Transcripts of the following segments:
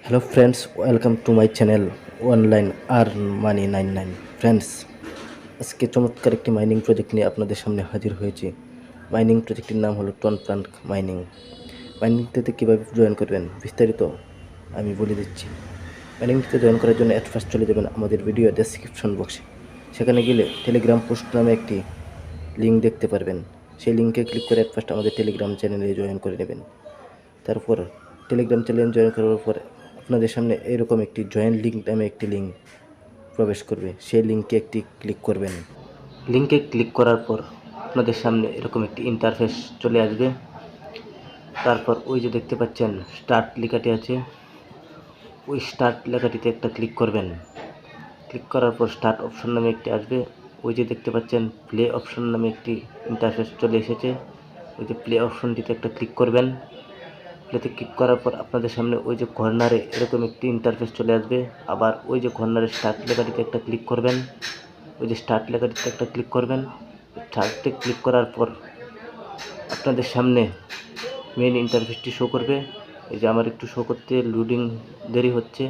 Hello friends, welcome to my channel online earn money 99। Friends, আজকে চমৎকার একটি mining project নিয়ে আপনাদের সামনে হাজির হয়েছি। মাইনিং প্রজেক্টটির নাম হলো টনপ্রান্ট মাইনিং। মাইনিংটিতে কীভাবে জয়েন করবেন বিস্তারিত আমি বলে দিচ্ছি। মাইনিংটিতে জয়েন করার জন্য অ্যাট ফার্স্ট চলে যাবেন আমাদের ভিডিও ডেসক্রিপশন বক্সে। সেখানে গেলে টেলিগ্রাম পোস্ট নামে একটি লিঙ্ক দেখতে পারবেন। সেই লিঙ্কে ক্লিক করে অ্যাট ফার্স্ট আমাদের টেলিগ্রাম চ্যানেলে জয়েন করে নেবেন। তারপর টেলিগ্রাম চ্যানেল জয়েন করার পর আপনাদের সামনে এরকম একটি জয়েন লিঙ্ক নামে একটি লিঙ্ক প্রবেশ করবে। সেই লিঙ্কে একটি ক্লিক করবেন। লিঙ্কে ক্লিক করার পর আপনাদের সামনে এরকম একটি ইন্টারফেস চলে আসবে। তারপর ওই যে দেখতে পাচ্ছেন স্টার্ট লেখাটি আছে, ওই স্টার্ট লেখাটিতে একটা ক্লিক করবেন। ক্লিক করার পর স্টার্ট অপশন নামে একটি আসবে। ওই যে দেখতে পাচ্ছেন প্লে অপশন নামে একটি ইন্টারফেস চলে এসেছে। ওই যে প্লে অপশনটিতে একটা ক্লিক করবেন। প্লেতে ক্লিক করার পর আপনাদের সামনে ওই যে কর্নারে এরকম একটি ইন্টারফেস চলে আসবে। আবার ওই যে কর্নারে স্টার্ট লেখাটিতে একটা ক্লিক করবেন। ওই যে স্টার্ট লেখাটিতে একটা ক্লিক করবেন। স্টার্টে ক্লিক করার পর আপনাদের সামনে মেইন ইন্টারফেসটি শো করবে। এই যে আমার একটু শো করতে লোডিং দেরি হচ্ছে।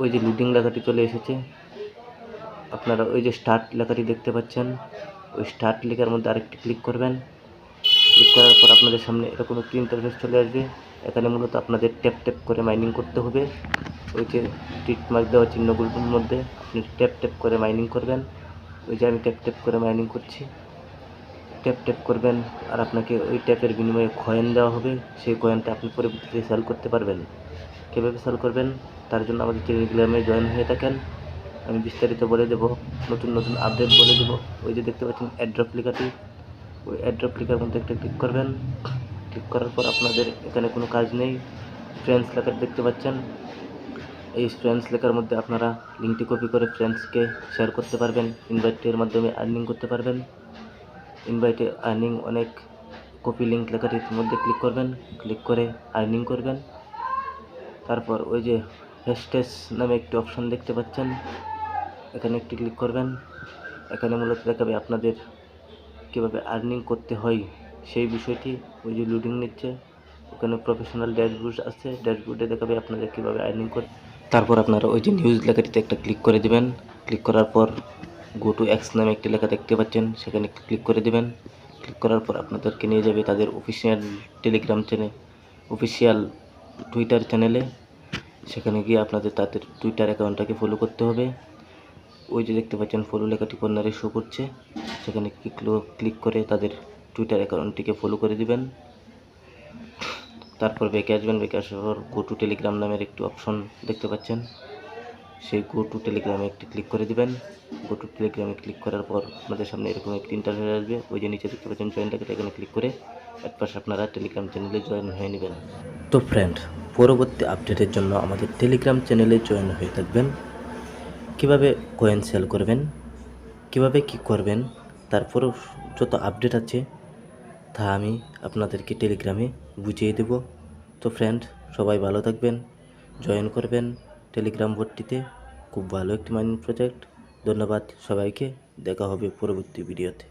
ওই যে লোডিং লেখাটি চলে এসেছে। আপনারা ওই যে স্টার্ট লেখাটি দেখতে পাচ্ছেন, ওই স্টার্ট লেখার মধ্যে আরেকটি ক্লিক করবেন। ক্লিক করার পর আপনাদের সামনে এরকম একটি ইন্টারফেস চলে আসবে। এখানে মূলত আপনাদের ট্যাপ ট্যাপ করে মাইনিং করতে হবে। ওই যে টিক মার্ক দেওয়া চিহ্নগুলোর মধ্যে আপনি ট্যাপ ট্যাপ করে মাইনিং করবেন। ওই যে আমি ট্যাপ ট্যাপ করে মাইনিং করছি। ট্যাপ ট্যাপ করবেন আর আপনাকে ওই ট্যাপের বিনিময়ে কয়েন দেওয়া হবে। সেই কয়েনটা আপনি পরবর্তীতে সেল করতে পারবেন। কীভাবে সেল করবেন তার জন্য আমাদের টেলিগ্রামে জয়েন হয়ে থাকেন। আমি বিস্তারিত বলে দেবো, নতুন নতুন আপডেট বলে দেবো। ওই যে দেখতে পাচ্ছেন অ্যাড্রপ লেখাটি, ওই অ্যাড্রপ লেখার মধ্যে একটা ক্লিক করবেন। ক্লিক করার পর আপনাদের এখানে কোনো কাজ নেই। ফ্রেন্ডস লেখা দেখতে পাচ্ছেন, এই ফ্রেন্ডস লেখার মধ্যে আপনারা লিঙ্কটি কপি করে ফ্রেন্ডসকে শেয়ার করতে পারবেন। ইনভাইটের মাধ্যমে আর্নিং করতে পারবেন। ইনভাইটে আর্নিং অনেক, কপি লিঙ্ক লেখাটির মধ্যে ক্লিক করবেন, ক্লিক করে আর্নিং করবেন। তারপর ওই যে হ্যাশট্যাগ নামে একটি অপশন দেখতে পাচ্ছেন, এখানে একটি ক্লিক করবেন। এখানে মূলত দেখাবে আপনাদের কীভাবে আর্নিং করতে হয় সেই বিষয়টি। ওই যে লোডিং নিচ্ছে, ওখানে প্রফেশনাল ড্যাশবোর্ড আছে, ড্যাশবোর্ডে দেখাবে আপনাদের কীভাবে আর্নিং করতে। তারপর আপনারা ওই যে নিউজ লেখাটিতে একটা ক্লিক করে দেবেন। ক্লিক করার পর গো টু এক্স নামে একটি লেখা দেখতে পাচ্ছেন, সেখানে ক্লিক করে দেবেন। ক্লিক করার পর আপনাদেরকে নিয়ে যাবে তাদের official Telegram channel, official Twitter চ্যানেলে। সেখানে গিয়ে আপনাদের তাদের টুইটার অ্যাকাউন্টটাকে ফলো করতে হবে। ওই যে দেখতে পাচ্ছেন ফলো লেখাটি কর্নারে শো করছে, সেখানে ক্লিক করে তাদের টুইটার অ্যাকাউন্টটিকে ফলো করে দিবেন। তারপর ব্যাকে আসবেন। ব্যাকে আসার পর গো টু টেলিগ্রাম নামের একটি অপশন দেখতে পাচ্ছেন, সেই গো টু টেলিগ্রামে একটি ক্লিক করে দিবেন। গো টু টেলিগ্রামে ক্লিক করার পর আপনাদের সামনে এরকম একটি ইন্টারফেস আসবে। ওই যে নিচে দেখতে পাচ্ছেন জয়েন লেখাটা, এখানে ক্লিক করে একপাশে আপনারা টেলিগ্রাম চ্যানেলে জয়েন হয়ে নেবেন। তো ফ্রেন্ড, পরবর্তী আপডেটের জন্য আমাদের টেলিগ্রাম চ্যানেলে জয়েন হয়ে থাকবেন। কিভাবে কয়েন সেল করবেন, কিভাবে কি করবেন, তারপরও যত আপডেট আছে তা আমি আপনাদেরকে টেলিগ্রামে বুঝিয়ে দেব। তো ফ্রেন্ড, সবাই ভালো থাকবেন, জয়েন করবেন টেলিগ্রাম বোটটিতে। খুব ভালো একটি মাইনিং প্রজেক্ট। ধন্যবাদ সবাইকে, দেখা হবে পরবর্তী ভিডিওতে।